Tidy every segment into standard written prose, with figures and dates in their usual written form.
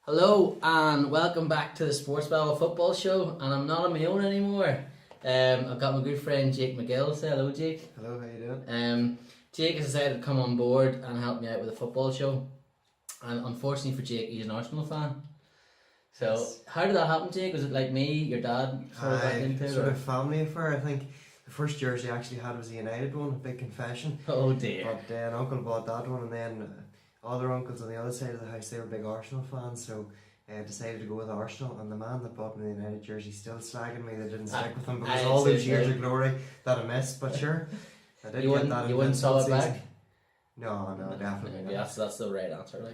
Hello and welcome back to the Sports Babble Football Show, and I'm not on my own anymore. I've got my good friend Jake McGill. Say hello, Jake. Hello, how you doing? Jake has decided to come on board and help me out with the football show, and unfortunately for Jake, he's an Arsenal fan. So, Yes. How did that happen, Jake? Was it like me, your dad, sort of got into it? Sort Or? of family affair. I think the first jersey I actually had was a United one, a big confession. Oh dear. But an uncle bought that one, and then other uncles on the other side of the house, they were big Arsenal fans, so I decided to go with Arsenal. And the man that bought me the United jersey still slagging me that didn't stick with him because all those years of glory that I missed. But sure, I did get that. You wouldn't saw it back? No, definitely not. Yeah, that's the right answer.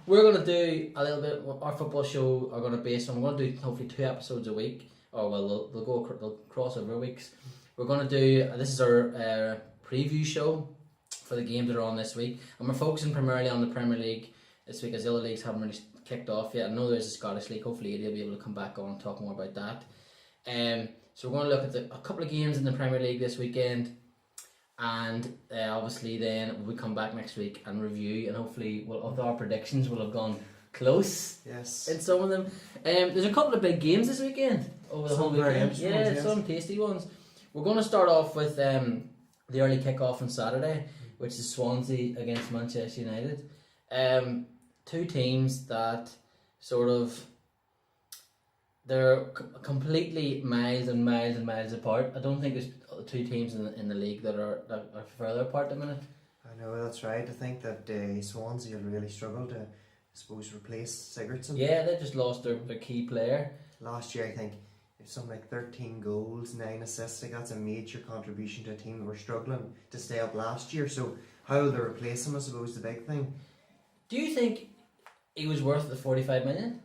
We're gonna do a little bit. Our football show are gonna base on. We're gonna do hopefully 2 episodes a week, or well, they'll cross over weeks. We're gonna do. This is our preview show for the games that are on this week, and we're focusing primarily on the Premier League this week, as the other leagues haven't really kicked off yet. I know there's a Scottish League. Hopefully, he'll be able to come back on and talk more about that. So we're going to look at a couple of games in the Premier League this weekend. And obviously then we come back next week and review, and hopefully of our predictions will have gone close. Yes. In some of them. There's a couple of big games this weekend over the whole weekend. Yeah, ones, some tasty ones. We're going to start off with the early kick-off on Saturday, which is Swansea against Manchester United. Two teams that sort of they're completely miles and miles and miles apart. I don't think there's two teams in the league that are further apart at the minute. I know, that's right. I think that Swansea will really struggle to, I suppose, replace Sigurdsson. Yeah, they just lost their key player. Last year, I think, it was something like 13 goals, 9 assists. I think that's a major contribution to a team that were struggling to stay up last year. So how will they replace him, I suppose, the big thing. Do you think he was worth the 45 million?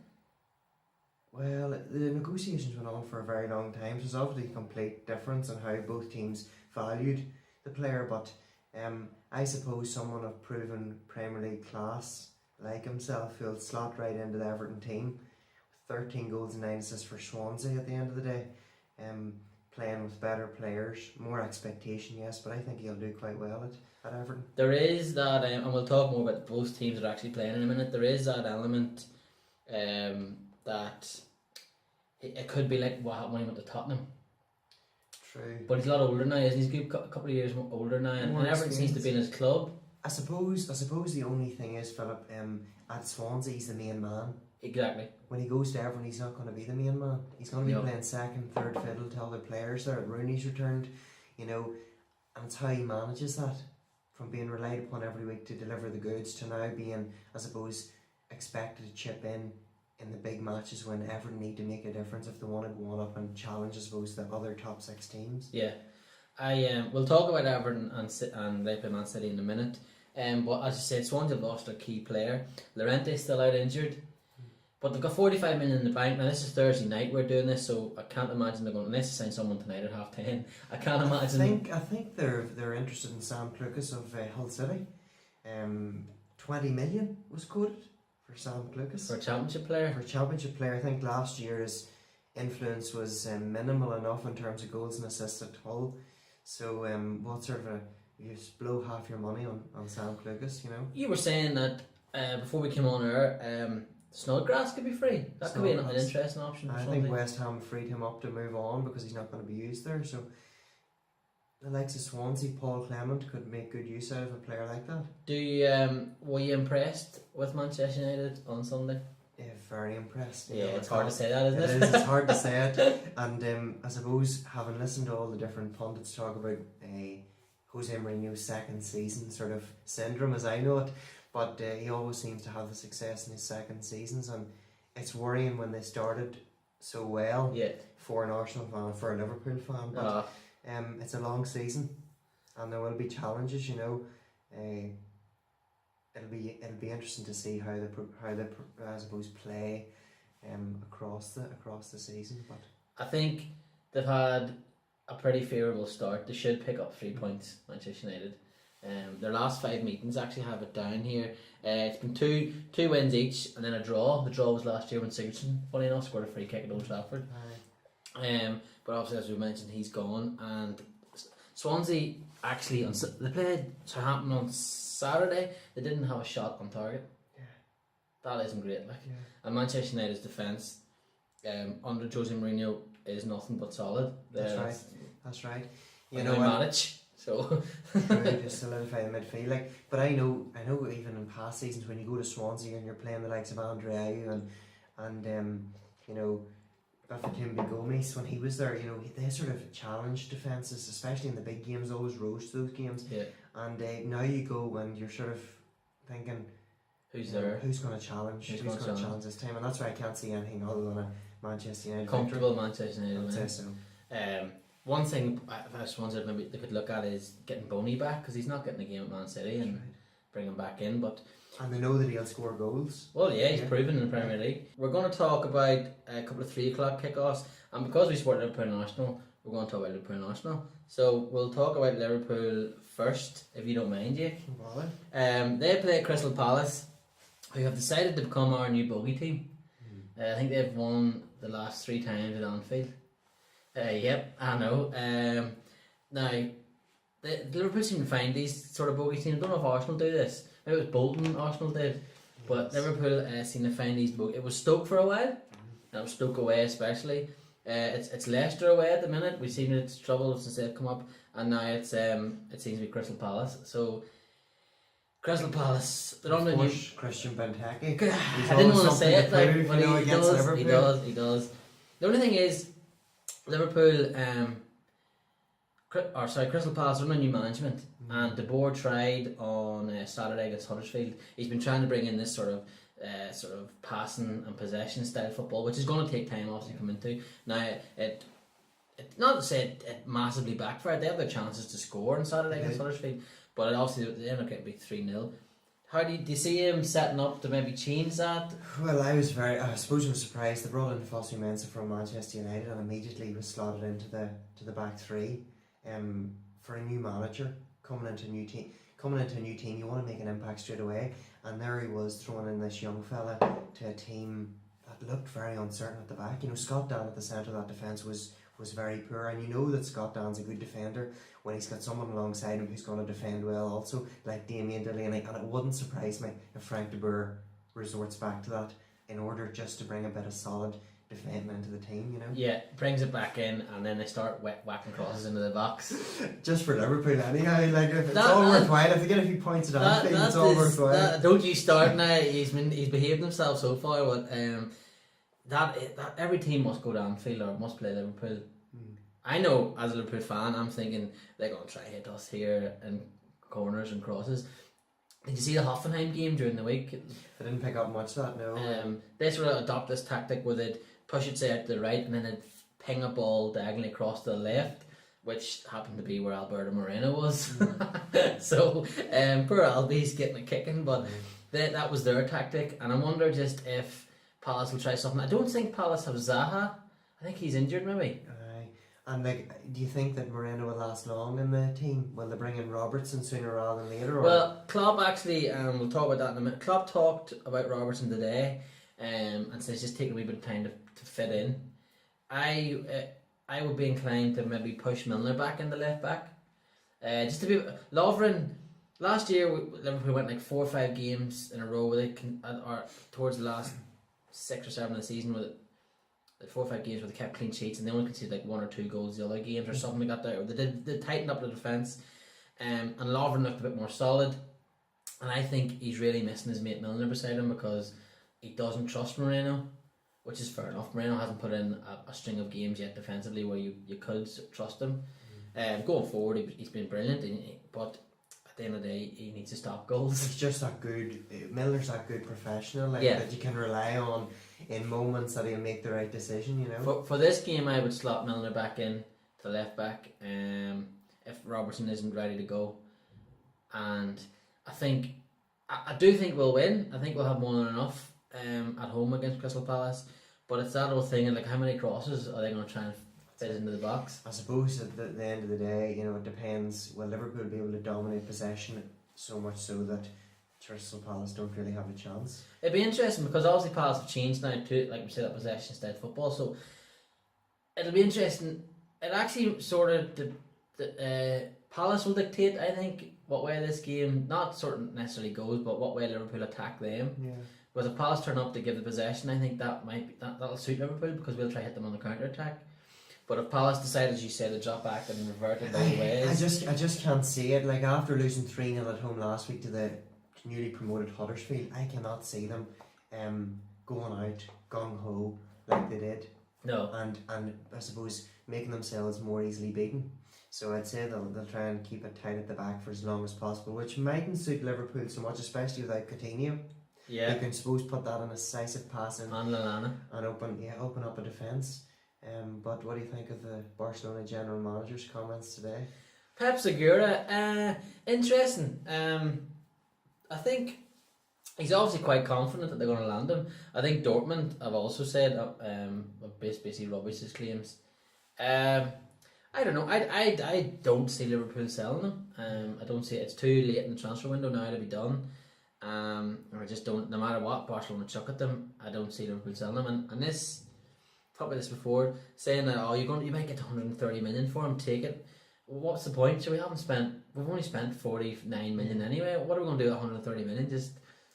Well, the negotiations went on for a very long time, so there's obviously a complete difference in how both teams valued the player, but I suppose someone of proven Premier League class like himself will slot right into the Everton team with 13 goals and 9 assists for Swansea at the end of the day. Playing with better players, more expectation, yes, but I think he'll do quite well at Everton. There is that, and we'll talk more about both teams that are actually playing in a minute. There is that element that it could be like what happened when he went to Tottenham. True. But he's a lot older now, isn't he? He's a couple of years older now, and Everton seems to be in his club. I suppose the only thing is, Philip, at Swansea he's the main man. Exactly. When he goes to Everton, he's not going to be the main man. He's going to be playing second, third fiddle to other players there. Rooney's returned, and it's how he manages that, from being relied upon every week to deliver the goods to now being, I suppose, expected to chip in the big matches when Everton need to make a difference if they want to go on up and challenge, I suppose, the other top 6 teams. Yeah, we'll talk about Everton and they play Man City in a minute. But as I said, Swansea have lost their key player. Llorente's still out injured, but they've got 45 million in the bank. Now this is Thursday night we're doing this, so I can't imagine they're going unless they sign someone tonight at 10:30. I can't imagine. I think they're interested in Sam Clucas of Hull City. 20 million was quoted for Sam Clucas. For a championship player? For a championship player, I think last year's influence was minimal enough in terms of goals and assists at Hull. So what sort of you just blow half your money on Sam Clucas, You were saying that before we came on air, Snodgrass could be free. That could be an interesting option. I think West Ham freed him up to move on because he's not going to be used there. So the likes of Swansea, Paul Clement could make good use out of a player like that. Were you impressed with Manchester United on Sunday? Yeah, very impressed. Yeah, it's hard to say that, isn't it? It is, it's hard to say it. And I suppose, having listened to all the different pundits talk about Jose Mourinho's second season sort of syndrome, as I know it, but he always seems to have the success in his second seasons, and it's worrying when they started so well for an Arsenal fan, for a Liverpool fan, but it's a long season and there will be challenges, It'll be interesting to see how they I suppose play across the season. But I think they've had a pretty favourable start. They should pick up 3 points, Manchester United. Their last 5 meetings actually have it down here. It's been two wins each and then a draw. The draw was last year when Sigurdsson, funny enough, scored a free kick at Old Trafford. But obviously, as we mentioned, he's gone. And Swansea actually they played Southampton on Saturday. They didn't have a shot on target. Yeah. That isn't great. Like, Yeah. and Manchester United's defence under Jose Mourinho is nothing but solid. That's right. You know, manage. So really to solidify the midfield. Like, but I know even in past seasons when you go to Swansea and you're playing the likes of Andre Ayew and you know, Bafétimbi Gomes when he was there, you know, they sort of challenged defences, especially in the big games, always rose to those games. Yeah. And now you go and you're sort of thinking, who's there? Who's going to challenge? Who's going to challenge this time? And that's why I can't see anything other than a Manchester United Comfortable victory. Manchester United. I'd say so. One thing I just wondered maybe they could look at is getting Boney back, because he's not getting the game at Man City, and bring him back in. But and they know that he'll score goals. Well, yeah, he's proven in the Premier League. We're going to talk about a couple of 3 o'clock kickoffs, and because we support Liverpool and Arsenal, we're going to talk about Liverpool and Arsenal. So we'll talk about Liverpool first, if you don't mind, Jake. No bother. They play Crystal Palace, who have decided to become our new bogey team. I think they've won the last 3 times at Anfield. Yep, I know. Now, the Liverpool seem to find these sort of bogey teams. I don't know if Arsenal do this. Maybe it was Bolton Arsenal did. But Liverpool seem to find these bogey. It was Stoke for a while. And it was Stoke away especially. It's Leicester away at the minute. We've seen it's trouble since they've come up. And now it seems to be Crystal Palace. So, Crystal Palace, they're on the new... Christian Benteke. I didn't want to say it, like, but he does. The only thing is, Liverpool, Crystal Palace are under new management, and the board tried on Saturday against Huddersfield. He's been trying to bring in this sort of passing and possession style football, which is going to take time obviously to come into. Now, it not to say it massively backfired. They had their chances to score on Saturday against Huddersfield, but obviously they ended up getting beat 3-0. How do you see him setting up to maybe change that? Well, I suppose I was surprised. They brought in Fosu Mensah from Manchester United and immediately was slotted into the back 3. For a new manager coming into a new team, you want to make an impact straight away. And there he was throwing in this young fella to a team that looked very uncertain at the back. You know, Scott Dann at the centre of that defence was very poor, and you know that Scott Dann's a good defender when he's got someone alongside him who's going to defend well also, like Damien Delaney. And it wouldn't surprise me if Frank de Boer resorts back to that in order just to bring a bit of solid defending into the team, you know. Yeah, brings it back in, and then they start whacking crosses into the box. Just for Liverpool anyhow, like if it's all worthwhile. If they get a few points at Anfield, it's all worthwhile. Don't you start now? He's behaved himself so far, but that every team must go to Anfield or must play Liverpool. I know as a Liverpool fan, I'm thinking they're going to try hit us here in corners and crosses. Did you see the Hoffenheim game during the week? I didn't pick up much of that, no. They sort of adopt this tactic where they'd push it, say, out to the right, and then they'd ping a ball diagonally across to the left, which happened to be where Alberto Moreno was. So, poor Albi's getting a kicking, but that was their tactic. And I wonder just if Palace will try something. I don't think Palace have Zaha. I think he's injured, maybe. And do you think that Moreno will last long in the team? Will they bring in Robertson sooner rather than later? Or? Well, Klopp actually, we'll talk about that in a minute. Klopp talked about Robertson today, and says it's just taking a wee bit of time to fit in. I would be inclined to maybe push Milner back into left back. Just to be Lovren. Last year, Liverpool went like 4 or 5 games in a row where or towards the last 6 or 7 of the season with it. 4 or 5 games where they kept clean sheets and they only conceded like 1 or 2 goals the other games or something like that there. They tightened up the defence, and Lovren looked a bit more solid, and I think he's really missing his mate Milner beside him because he doesn't trust Moreno, which is fair enough. Moreno hasn't put in a string of games yet defensively where you could trust him. Going forward he's been brilliant, but at the end of the day he needs to stop goals. He's just that good. Milner's that good professional that you can rely on in moments that he'll make the right decision, you know. For this game I would slot Milner back in to left back if Robertson isn't ready to go, and I do think we'll win. I think we'll have more than enough at home against Crystal Palace, but it's that old thing of like how many crosses are they going to try and fit into the box? I suppose at the end of the day, you know, it depends. Will Liverpool be able to dominate possession so much so that Crystal Palace don't really have a chance? It'd be interesting because obviously Palace have changed now to, like we said, that possession style football, so it'll be interesting. It actually sort of Palace will dictate, I think, what way this game not sort of necessarily goes, but what way Liverpool attack them. Yeah. Because if Palace turn up to give the possession, I think that'll suit Liverpool because we'll try to hit them on the counter attack. But if Palace decide, as you said, to drop back and revert in their ways, I just can't see it. Like after losing 3-0 at home last week to the newly promoted Huddersfield, I cannot see them going out gung ho like they did. No. And I suppose making themselves more easily beaten. So I'd say they'll try and keep it tight at the back for as long as possible, which mightn't suit Liverpool so much, especially without Coutinho. Yeah. You can suppose put that in a decisive pass and open up a defence. But what do you think of the Barcelona general manager's comments today? Pep Segura, interesting. I think he's obviously quite confident that they're going to land him. I think Dortmund have also said basically rubbish his claims. I don't know. I don't see Liverpool selling him. I don't see it's too late in the transfer window now to be done. I just don't. No matter what Barcelona chuck at them, I don't see Liverpool selling him. And this, talked about this before, saying that you might get 130 million for him, take it. Well, what's the point? So we've only spent 49 million anyway. What are we going to do with 130 million?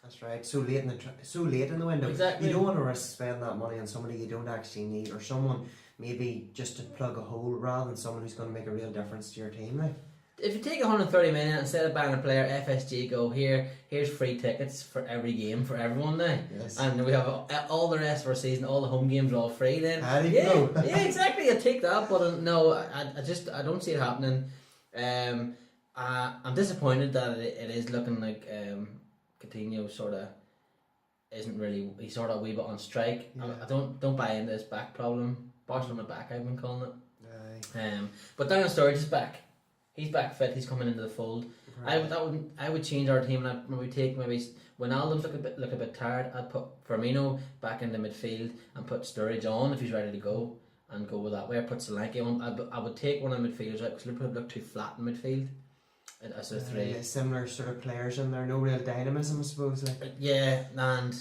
That's right. So late in the window. Exactly. You don't want to risk spending that money on somebody you don't actually need, or someone maybe just to plug a hole rather than someone who's going to make a real difference to your team. Like, if you take 130 million instead of buying a player, FSG go here's free tickets for every game for everyone now. yes. And we have all the rest of our season, all the home games are all free then. Yeah, exactly. I take that, but no, I don't see it happening. I'm disappointed that it is looking like Coutinho sort of isn't really. He's sort of a wee bit on strike. Yeah. I don't buy into this back problem. Barcelona back, I've been calling it. Aye. But Daniel Sturridge is back. He's back fit. He's coming into the fold. Right. I would change our team, and maybe when Alden's look a bit tired, I'd put Firmino back into midfield and put Sturridge on if he's ready to go, and go with that way. I put Solanke on. I would take one of the midfielders out because Liverpool look too flat in midfield. As a three, similar sort of players in there, no real dynamism, I suppose. Like. Yeah, and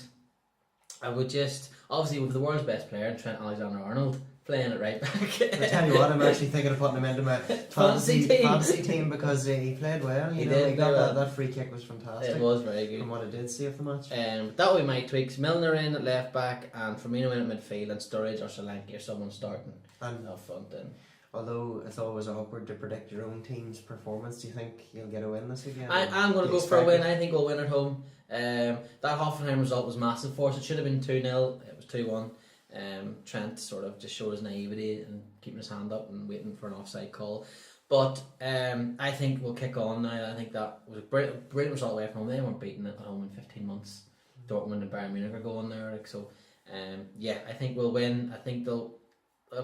I would just obviously with the world's best player, Trent Alexander-Arnold, playing it right back. I tell you what, I'm actually thinking of putting him into my fantasy team because he played well. He got that free kick was fantastic. It was very good. From what I did see of the match. That way my tweaks: Milner in at left back and Firmino in at midfield, and Sturridge or Solanke or someone starting up front. Then, although it's always awkward to predict your own team's performance, do you think you'll get a win this weekend? I'm going to go for a win. I think we'll win at home. That Hoffenheim result was massive for us. It should have been 2-0. It was 2-1. Trent sort of just showed his naivety and keeping his hand up and waiting for an offside call. But I think we'll kick on now. I think that was a brilliant result away from home. They weren't beaten at home in 15 months. Dortmund and Bayern Munich are going there. I think we'll win. I think they'll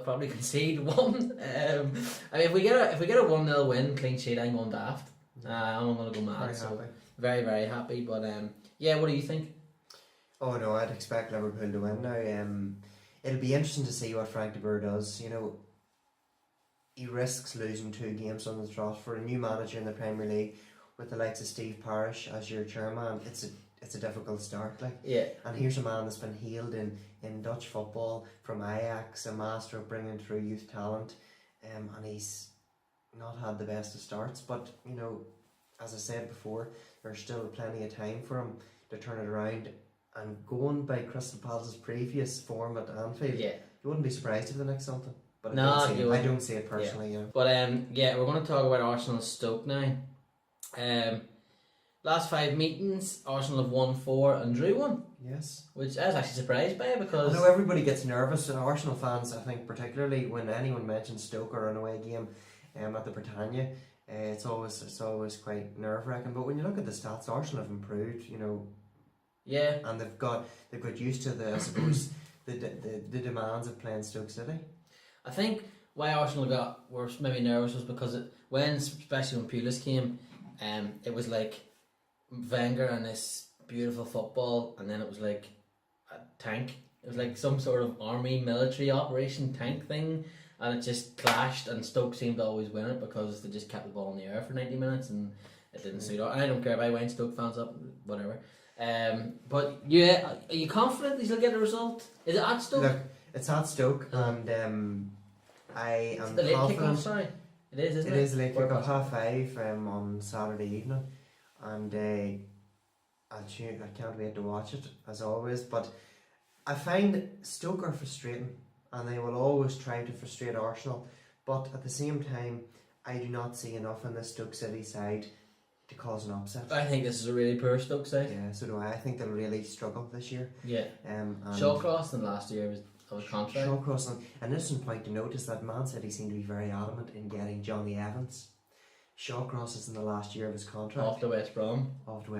probably concede one. If we get a 1-0 win, clean sheet, I'm going daft. I'm going to go mad. Very, very happy. But what do you think? Oh no, I'd expect Liverpool to win now. It'll be interesting to see what Frank de Boer does. You know, he risks losing 2 games on the trot for a new manager in the Premier League with the likes of Steve Parish as your chairman. It's a difficult start, like. Yeah. And here's a man that's been hailed in Dutch football from Ajax, a master of bringing through youth talent, and he's not had the best of starts. But you know, as I said before, there's still plenty of time for him to turn it around. And going by Crystal Palace's previous form at Anfield, you wouldn't be surprised if the next something. But I don't see it personally. Yeah. But we're going to talk about Arsenal Stoke now. Last 5 meetings, Arsenal have won 4 and drew 1. Yes. Which I was actually surprised by because I know everybody gets nervous, and Arsenal fans, I think, particularly when anyone mentions Stoke or an away game at the Britannia, it's always quite nerve wracking. But when you look at the stats, Arsenal have improved. You know. Yeah. And they've got used to the the demands of playing Stoke City. I think why Arsenal were maybe nervous was because especially when Pulis came, it was like Wenger and this beautiful football, and then it was like a tank. It was like some sort of army military operation tank thing, and it just clashed. And Stoke seemed to always win it because they just kept the ball in the air for 90 minutes, and it didn't suit. And I don't care if I wind Stoke fans up, whatever. But yeah, are you confident he'll get a result? Is it at Stoke? Look, it's at Stoke, and I am the late confident. Kickoff, sorry, it is, isn't it? It is late kickoff, 5:30 on Saturday evening, and I can't wait to watch it, as always. But I find Stoke are frustrating, and they will always try to frustrate Arsenal. But at the same time, I do not see enough in the Stoke City side to cause an upset. I think this is a really poor Stoke side. Yeah, so do I. I think they'll really struggle this year. Yeah. And Shawcross than last year was contract. Shawcross, an interesting point to note is that Man City seem to be very adamant in getting Johnny Evans. Shawcross is in the last year of his contract. Off to West Brom. Off to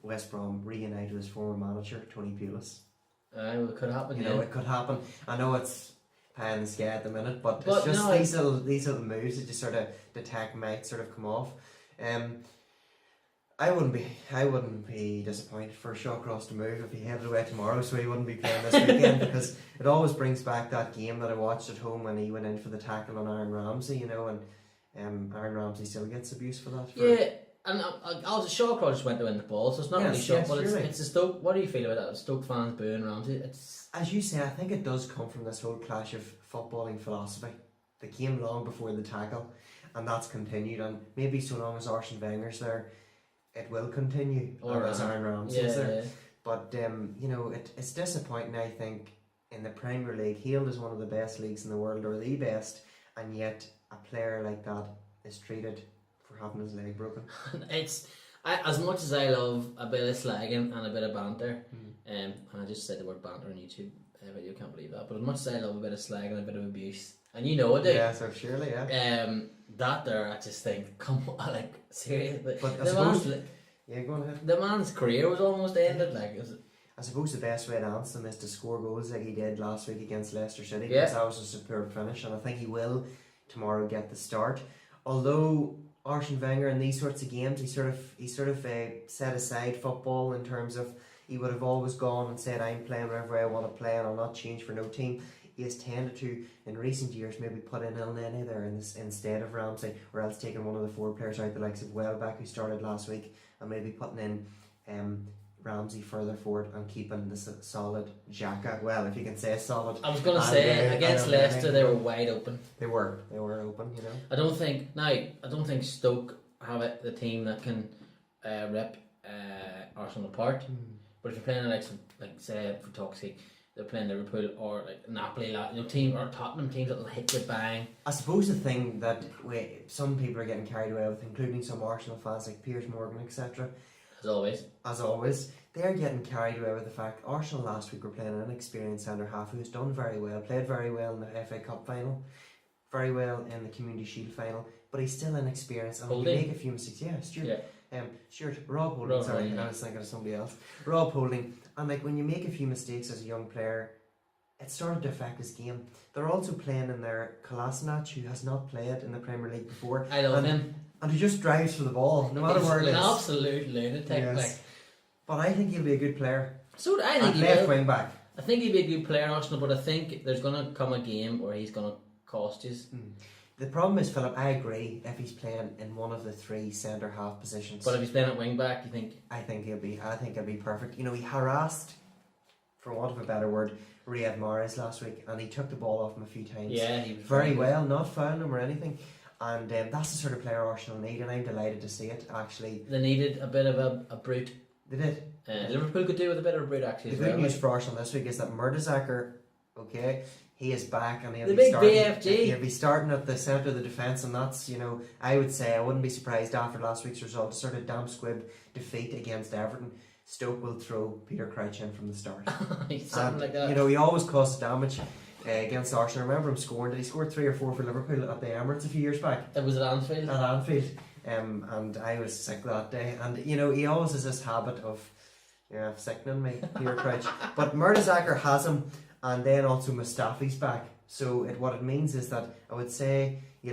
West Brom, reunited with his former manager, Tony Pulis. Well, it could happen. You know, it could happen. I know it's pie in the sky at the minute, but it's But just no, these are the moves that you sort of detect might sort of come off. I wouldn't be disappointed for Shawcross to move if he headed away tomorrow, so he wouldn't be playing this weekend because it always brings back that game that I watched at home when he went in for the tackle on Aaron Ramsey, you know, and Aaron Ramsey still gets abuse for that. Yeah, and also Shawcross just went to win the ball, so it's not really Stoke, but it's a Stoke. What do you feel about that? Stoke fans booing Ramsey? It's, as you say, I think it does come from this whole clash of footballing philosophy that came long before the tackle, and that's continued, and maybe so long as Arsene Wenger's there, it will continue, or as Aaron Ramsey is there. Yeah. But you know, it's disappointing. I think in the Premier League, hailed as one of the best leagues in the world, or the best, and yet a player like that is treated for having his leg broken. As much as I love a bit of slagging and a bit of banter, and I just said the word banter on YouTube video, can't believe that. But as much as I love a bit of slagging and a bit of abuse, and you know I do. Yeah, so surely, yeah. That there, I just think, come on, like seriously. But go on ahead. The man's career was almost ended. Like, I suppose the best way to answer him is to score goals like he did last week against Leicester City. Yeah. Because that was a superb finish, and I think he will tomorrow get the start. Although Arsene Wenger in these sorts of games, he sort of set aside football in terms of he would have always gone and said, I'm playing wherever I want to play and I'll not change for no team. He has tended to, in recent years, maybe put in El Nene there instead of Ramsey, or else taking one of the four players out, the likes of Welbeck, who started last week, and maybe putting in Ramsey further forward and keeping the solid Xhaka. Well, if you can say solid. I was going to say, against Leicester, they were wide open. They were open, you know. I don't think Stoke have the team that can rip Arsenal apart. But if you're playing like say for talk's sake, they're playing Liverpool or like Napoli, team or Tottenham teams that'll hit you bang. I suppose the thing that some people are getting carried away with, including some Arsenal fans like Piers Morgan, etc. As always, they're getting carried away with the fact Arsenal last week were playing an inexperienced centre half who's done very well, played very well in the FA Cup final, very well in the Community Shield final, but he's still inexperienced and he make a few mistakes. Yeah, Stuart. Yeah. Rob Holding, I was thinking of somebody else. Rob Holding, and like when you make a few mistakes as a young player, it started to affect his game. They're also playing in their Kolasinac, who has not played in the Premier League before. I love him. And he just drives for the ball, no matter where it is. An absolute lunatic. Yes. But I think he'll be a good player. So I think left wing back. I think he'll be a good player in Arsenal, but I think there's going to come a game where he's going to cost you. The problem is, Philip, I agree if he's playing in one of the three centre half positions. But if he's playing at wing back, you think? I think he'll be perfect. You know, he harassed, for want of a better word, Riyad Mahrez last week, and he took the ball off him a few times. Yeah, he was very well, not fouling him or anything. And that's the sort of player Arsenal need, and I'm delighted to see it. Actually, they needed a bit of a brute. They did. Liverpool could do with a bit of a brute actually. The good news for Arsenal this week is that Mertesacker, he is back, and he'll be starting at the centre of the defence, and that's, you know, I would say I wouldn't be surprised after last week's result, a sort of damp squib defeat against Everton. Stoke will throw Peter Crouch in from the start. Something like that. You know, he always causes damage against Arsenal. I remember him scoring. Did he score 3 or 4 for Liverpool at the Emirates a few years back? It was at Anfield. At Anfield. And I was sick that day. And, you know, he always has this habit of sickening me, Peter Crouch. But Mertesacker has him, and then also Mustafi's back. So what it means is that I would say he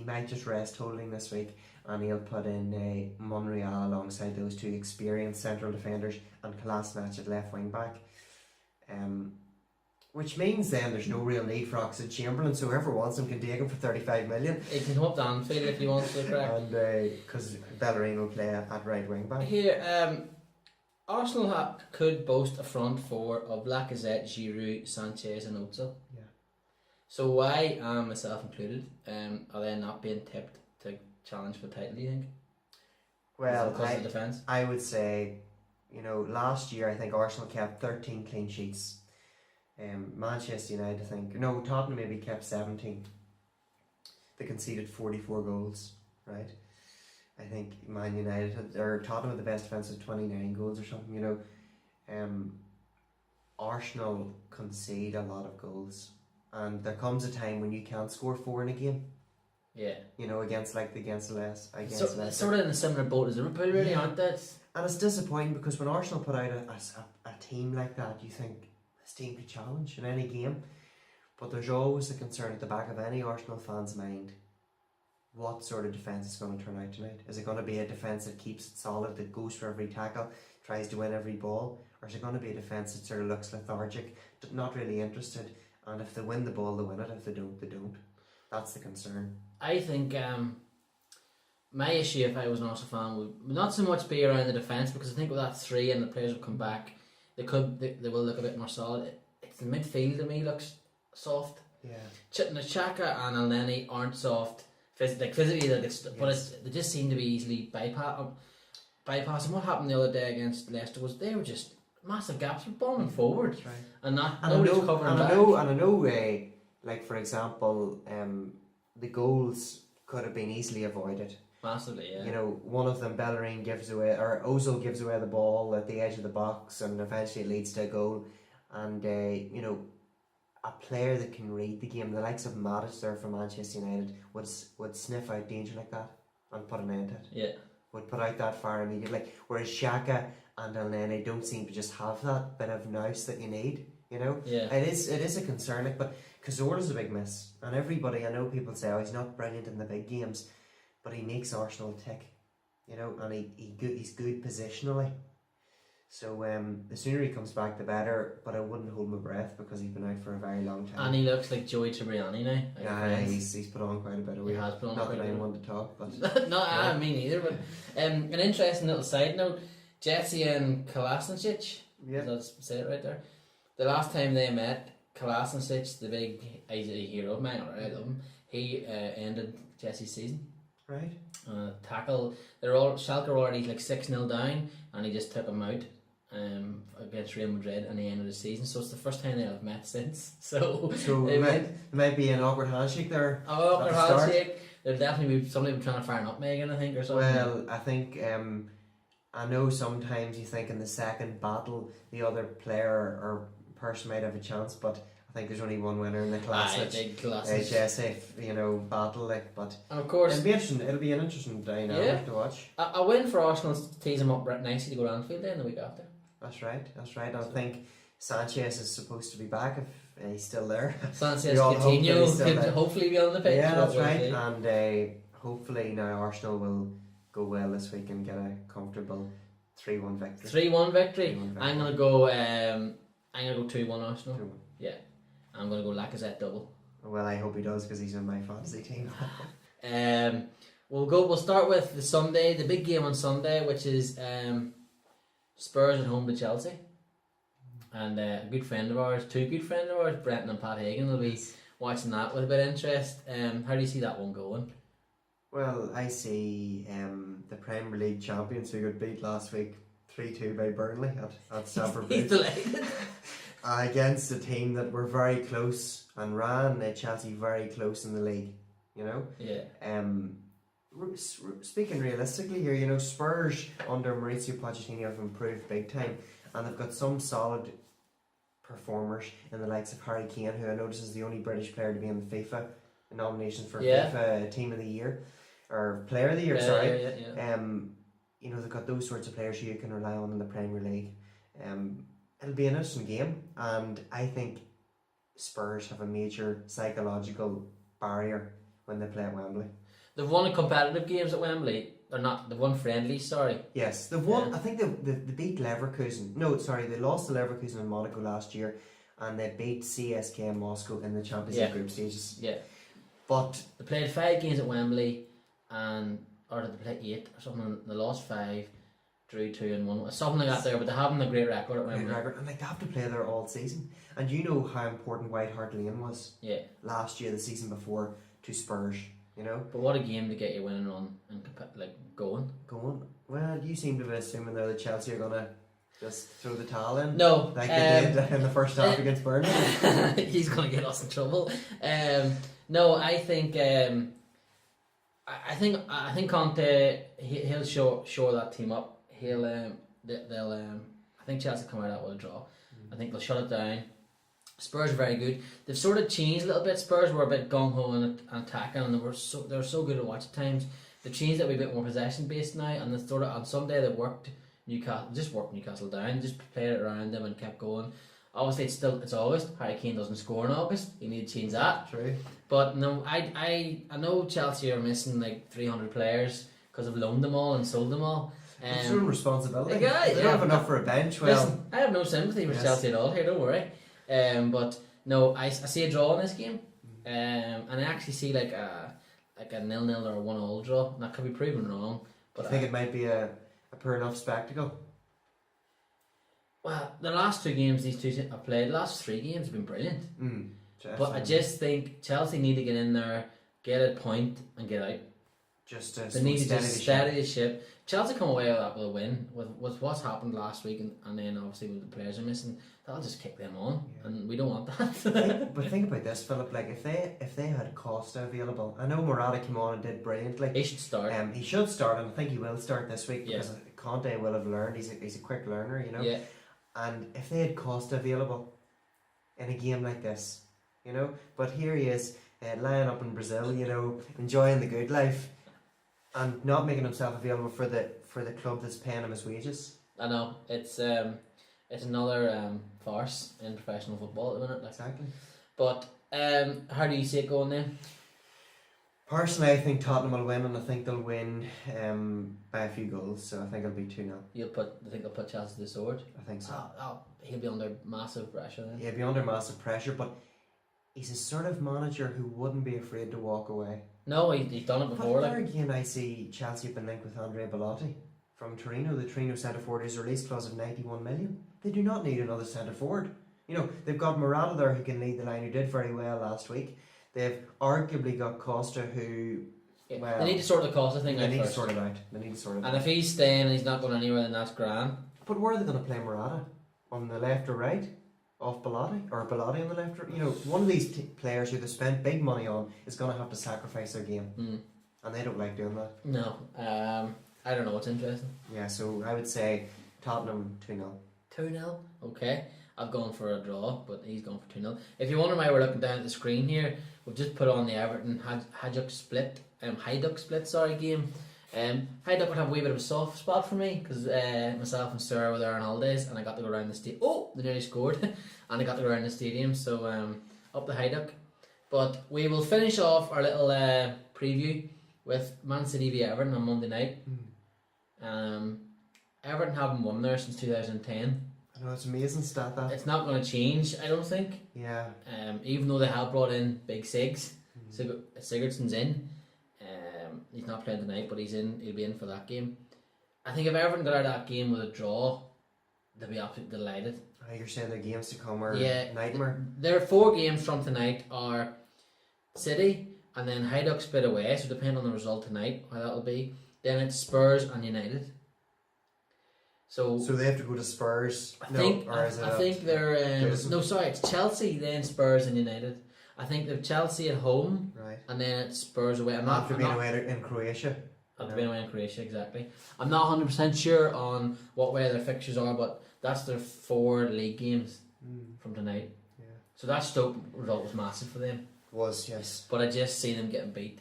might just rest Holding this week, and he'll put in Monreal alongside those two experienced central defenders and Kolasinac at left wing back. Which means then there's no real need for Oxlade-Chamberlain, so whoever wants him can take him for 35 million. He can hope to Anfield if he wants to, correct? And because Bellerin will play at right wing back. Here, Arsenal could boast a front four of Lacazette, Giroud, Sanchez and Ozil. Yeah. So why, myself included, are they not being tipped to challenge for the title, do you think? Well, because of the defence. I would say, last year I think Arsenal kept 13 clean sheets. Manchester United, Tottenham maybe kept 17. They conceded 44 goals, right? I think Man United or Tottenham had the best defence with 29 goals or something. Arsenal concede a lot of goals, and there comes a time when you can't score 4 in a game. Yeah. Against Leicester. Sort of in a similar boat as Liverpool, really, aren't they? And it's disappointing because when Arsenal put out a team like that, you think this team could challenge in any game. But there's always the concern at the back of any Arsenal fan's mind: what sort of defence is going to turn out tonight? Is it going to be a defence that keeps it solid, that goes for every tackle, tries to win every ball? Or is it going to be a defence that sort of looks lethargic, not really interested, and if they win the ball, they win it, if they don't, they don't? That's the concern. I think my issue, if I was an Arsenal fan, would not so much be around the defence, because I think with that 3 and the players will come back, they will look a bit more solid. It's the midfield to me looks soft. Yeah. Xhaka and Elneny aren't soft physically, they just seem to be easily bypassing. What happened the other day against Leicester was they were just massive gaps, bombing forward. That's right. And nobody's covering back. I know, like for example, the goals could have been easily avoided. Massively, yeah. One of them, Bellerin gives away, or Ozil gives away the ball at the edge of the box, and eventually it leads to a goal. And a player that can read the game, the likes of Matic there for Manchester United, would sniff out danger like that and put an end to it. Yeah. Would put out that fire immediately. Whereas Xhaka and Elneny don't seem to just have that bit of nous that you need. Yeah. It is a concern. But Cazorla's a big miss, and everybody, I know people say, he's not brilliant in the big games, but he makes Arsenal tick. And he's good positionally. So the sooner he comes back, the better. But I wouldn't hold my breath because he's been out for a very long time. And he looks like Joey Tribbiani now. Yeah, he's put on quite a bit of weight. He has put on not quite that a I bit. want to talk, but No, me neither. But an interesting little side note: Jesse and Kolasinac. Yeah. Let's say it right there. The last time they met, Kolasinac, the big he's a hero of mine. I love him. He ended Jesse's season. Right. Tackle. Schalke were already like 6-0 down, and he just took him out against Real Madrid, and he ended the season. So it's the first time they have met since. So there might be an awkward handshake there. Awkward handshake. There'll definitely be somebody trying to fire an nutmeg, I think, or something. Well, I think I know sometimes you think in the second battle the other player or person might have a chance, but I think there's only one winner in the Kolasinac. Big Kolasinac. Jesse, battle but and of course it'll be an interesting dynamic to watch. A win for Arsenal tees them up nicely to go to Anfield then the week after. That's right. And I think Sanchez is supposed to be back if he's still there. Sanchez Coutinho could hopefully be on the pitch. Yeah, that's right. And hopefully now Arsenal will go well this week and get a comfortable 3-1 victory. 3-1 victory. I'm gonna go 2-1 Arsenal. 2-1. Yeah. I'm gonna go Lacazette double. Well, I hope he does because he's in my fantasy team. We'll start with the big game on Sunday, which is Spurs at home to Chelsea. And two good friends of ours, Brenton and Pat Hagan, will be watching that with a bit of interest. How do you see that one going? Well, I see the Premier League champions who got beat last week 3-2 by Burnley at Stamford Bridge. He's delighted. Against a team that were very close and ran Chelsea very close in the league, Yeah. Speaking realistically here, Spurs under Mauricio Pochettino have improved big time, and they've got some solid performers in the likes of Harry Kane, who I notice is the only British player to be in the FIFA nomination for FIFA Team of the Year or Player of the Year. Yeah. They've got those sorts of players who you can rely on in the Premier League. It'll be an interesting game, and I think Spurs have a major psychological barrier when they play at Wembley. They've won competitive games at Wembley. Or not, they've won friendly, sorry. Yes, they've won. I think they beat Leverkusen. No, sorry, they lost to Leverkusen in Monaco last year, and they beat CSK in Moscow in the Champions League group stages. Yeah. But they played 5 games at Wembley, or did they play 8 or something? They lost 5, drew 2 and 1. Something like that there, but they haven't a great record at Wembley. And they have to play there all season. And you know how important White Hart Lane was last year, the season before, to Spurs. But what a game to get your winning on and going. Well, you seem to be assuming though that Chelsea are gonna just throw the towel in. No, Like they did in the first half against Burnley. He's going to get us in trouble. No, I think I think Conte he'll shore that team up. They'll I think Chelsea come out of that with a draw. I think they'll shut it down. Spurs are very good. They've sort of changed a little bit. Spurs were a bit gung ho and attacking, and they were so good to watch at times. They've changed it a bit more possession based now, and they sort of on Sunday they worked Newcastle down, just played it around them and kept going. Obviously, it's August. Harry Kane doesn't score in August. You need to change that. True. But no, I know Chelsea are missing like 300 players because I've loaned them all and sold them all. It's your own responsibility. Yeah, they don't have enough for a bench. Well, listen, I have no sympathy with Chelsea at all here. Don't worry. But no, I see a draw in this game, and I actually see like a 0-0 or a 1-1 draw. And that could be proven wrong. But I think it might be a poor enough spectacle. Well, the last two games these two have played, the last 3 games have been brilliant. But I just think Chelsea need to get in there, get a point, and get out. They need to just steady the ship. Chelsea come away with that with a win. With what's happened last week, and then obviously with the players are missing, that'll just kick them on, and we don't want that. But think about this, Philip. Like if they had Costa available, I know Morata came on and did brilliantly. He should start. He should start, and I think he will start this week because Conte will have learned. He's a quick learner, you know. Yeah. And if they had Costa available in a game like this, you know, but here he is lying up in Brazil, you know, enjoying the good life, and not making himself available for the club that's paying him his wages. I know it's another farce in professional football at the minute. Like. Exactly. But how do you see it going then? Personally, I think Tottenham will win, and I think they'll win by a few goals. So I think it'll be 2-0. I think they'll put Chelsea to the sword. I think so. He'll be under massive pressure then. He'll be under massive pressure, but he's a sort of manager who wouldn't be afraid to walk away. No, he's done it before. But there again, I see Chelsea have been linked with Andrea Bellotti from Torino. The Torino centre forward has a release clause of 91 million. They do not need another centre forward. You know, they've got Morata there who can lead the line, who did very well last week. They've arguably got Costa who... Yeah, well, they need to sort the Costa thing out They need first. to sort it out. And if he's staying and he's not going anywhere, then that's grand. But where are they going to play Morata? On the left or right? Off Bellotti? Or Bellotti on the left? Or, you know, one of these players who they spent big money on is going to have to sacrifice their game. And they don't like doing that. No. I don't know what's interesting. Yeah, so I would say Tottenham 2-0. 2-0? Okay. I've gone for a draw, but he's gone for 2-0. If you wonder why we're looking down at the screen here, we've just put on the Everton Hajduk split game. Hajduk would have a wee bit of a soft spot for me because myself and Sarah were there on holidays and I got to go around the stadium. Oh, they nearly scored. And I got to go around the stadium, so up the Hajduk. But we will finish off our little preview with Man City v Everton on Monday night. Everton haven't won there since 2010. I know, it's amazing stat that. It's not going to change, I don't think. Yeah. Even though they have brought in Big Sigs. Sigurdsson's in. He's not playing tonight, but he's in. He'll be in for that game. I think if Everton got out of that game with a draw, they'll be absolutely delighted. You're saying the games to come are nightmare? Their 4 games from tonight are City, and then Hajduk split away, so depending on the result tonight, how that'll be. Then it's Spurs and United. So they have to go to Spurs. I think they're no, sorry, it's Chelsea, then Spurs and United. I think they've Chelsea at home, right, and then it's Spurs away. After being away in Croatia. After being away in Croatia, exactly. I'm not 100% sure on what way their fixtures are, but that's their 4 league games from tonight. Yeah. So that Stoke result was massive for them. It was, yes. But I just see them getting beat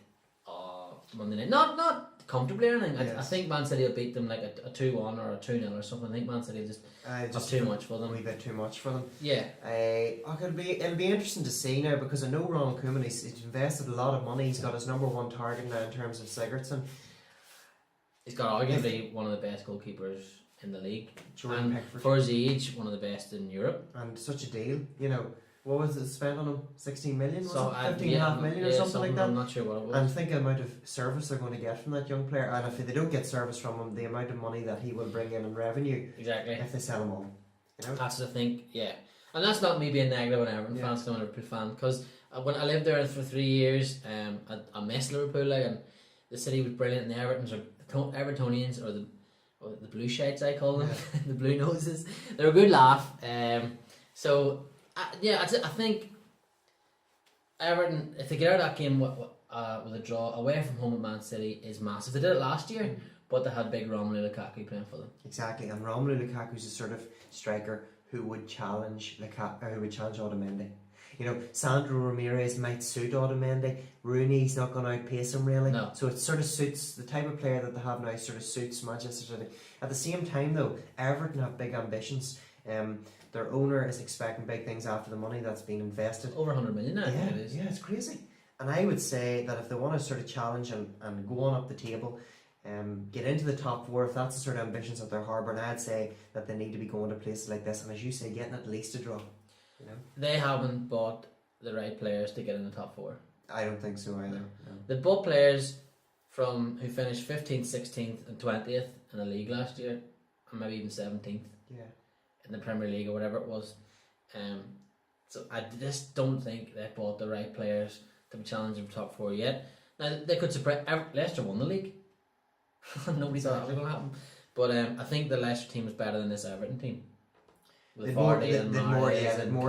Monday night. Not comfortably or anything. Yes. I think Man City will beat them like a 2-1 or a 2-0 or something. I think Man City just have too much for them. A wee bit too much for them. Yeah. It'll be interesting to see now because I know Ronald Koeman, he's invested a lot of money. He's got his number 1 target now in terms of Sigurdsson. He's got arguably one of the best goalkeepers in the league. And for his age, one of the best in Europe. And such a deal, you know. What was it spent on him? 16 million? Was so, it? 15.5 million or something like that? I'm not sure what it was. And think the amount of service they're going to get from that young player. And if they don't get service from him, the amount of money that he will bring in revenue. Exactly. If they sell him on. You know? That's the thing, yeah. And that's not me being negative on Everton fans, because I'm a Liverpool fan. Because when I lived there for 3 years, I missed Liverpool, and the city was brilliant, and the Evertonians, or the blue shites I call them, the blue noses. They're a good laugh. So I think Everton, if they get out of that game with a draw away from home at Man City, is massive. They did it last year, but they had big Romelu Lukaku playing for them. Exactly, and Romelu Lukaku's a sort of striker who would challenge Otamendi. You know, Sandro Ramirez might suit Otamendi. Rooney's not going to outpace him really. No. So it sort of suits the type of player that they have now. Sort of suits Manchester City. At the same time, though, Everton have big ambitions. Their owner is expecting big things after the money that's been invested. Over 100 million now. I think it is. Yeah, it's crazy. And I would say that if they want to sort of challenge and go on up the table, get into the top 4, if that's the sort of ambitions that they're harbouring, I'd say that they need to be going to places like this. And as you say, getting at least a draw. You know? They haven't bought the right players to get in the top 4. I don't think so either. No. They bought players who finished 15th, 16th and 20th in the league last year, and maybe even 17th in the Premier League or whatever it was. So I just don't think they bought the right players to be challenging for top 4 yet. Now they could surprise. Leicester won the league. Nobody thought that was going to happen. But I think the Leicester team is better than this Everton team. With more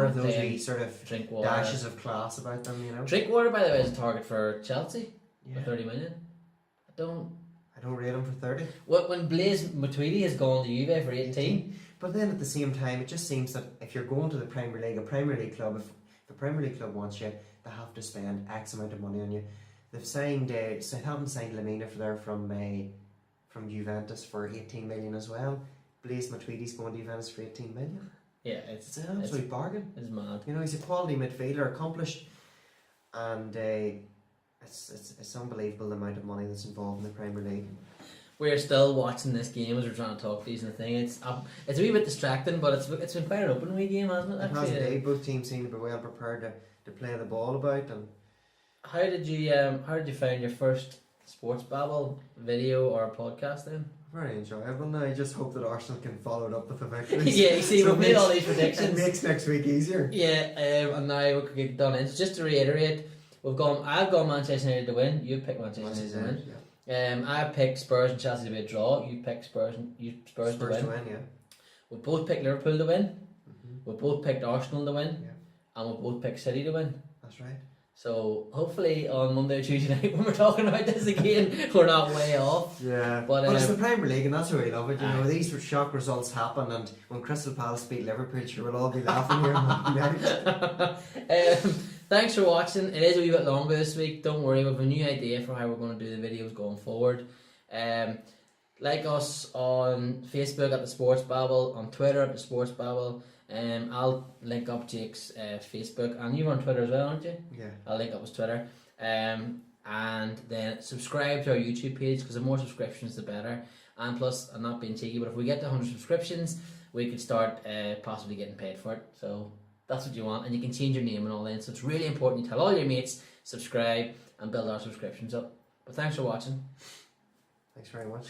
of those wee sort of Drinkwater. dashes of class about them, you know. Drinkwater, by the way, is a target for Chelsea for 30 million. I don't rate him for 30. When Blaise Matuidi has gone to Juve for 18. But then at the same time, it just seems that if you're going to the Premier League, a Premier League club, if the Premier League club wants you, they have to spend X amount of money on you. They've signed, Southampton signed Lamina from Juventus for 18 million as well. Blaise Matuidi's going to Juventus for 18 million. Yeah, it's an absolute bargain. It's mad. You know, he's a quality midfielder, accomplished, and it's unbelievable the amount of money that's involved in the Premier League. We're still watching this game as we're trying to talk these and the thing. It's a wee bit distracting, but it's been quite an open wee game, hasn't it? It has indeed. Both teams seem to be well prepared to play the ball about. And how did you find your first Sports Babble video or podcast then? Very enjoyable. Now I just hope that Arsenal can follow it up with a victory. Yeah, you see, we've made all these predictions. It makes next week easier. Yeah, and now we can get done in. So just to reiterate, I've gone Manchester United to win. You picked Manchester United to win. Yeah. I picked Spurs and Chelsea to be a draw. You picked Spurs to win. Yeah. We both picked Liverpool to win. We both picked Arsenal to win. Yeah. And we both picked City to win. That's right. So hopefully on Monday or Tuesday night when we're talking about this again, we're not way off. Yeah, but it's the Premier League and that's why we love it. You know, these shock results happen, and when Crystal Palace beat Liverpool, sure we'll all be laughing here. Thanks for watching. It is a wee bit longer this week. Don't worry, we have a new idea for how we're going to do the videos going forward. Like us on Facebook at the Sports Babble, on Twitter at the Sports Babble. I'll link up Jake's Facebook, and you're on Twitter as well, aren't you? Yeah. I'll link up his Twitter. And then subscribe to our YouTube page, because the more subscriptions the better. And plus, I'm not being cheeky, but if we get to 100 subscriptions, we could start possibly getting paid for it. So that's what you want, and you can change your name and all that. So it's really important you tell all your mates, subscribe, and build our subscriptions up. But thanks for watching. Thanks very much.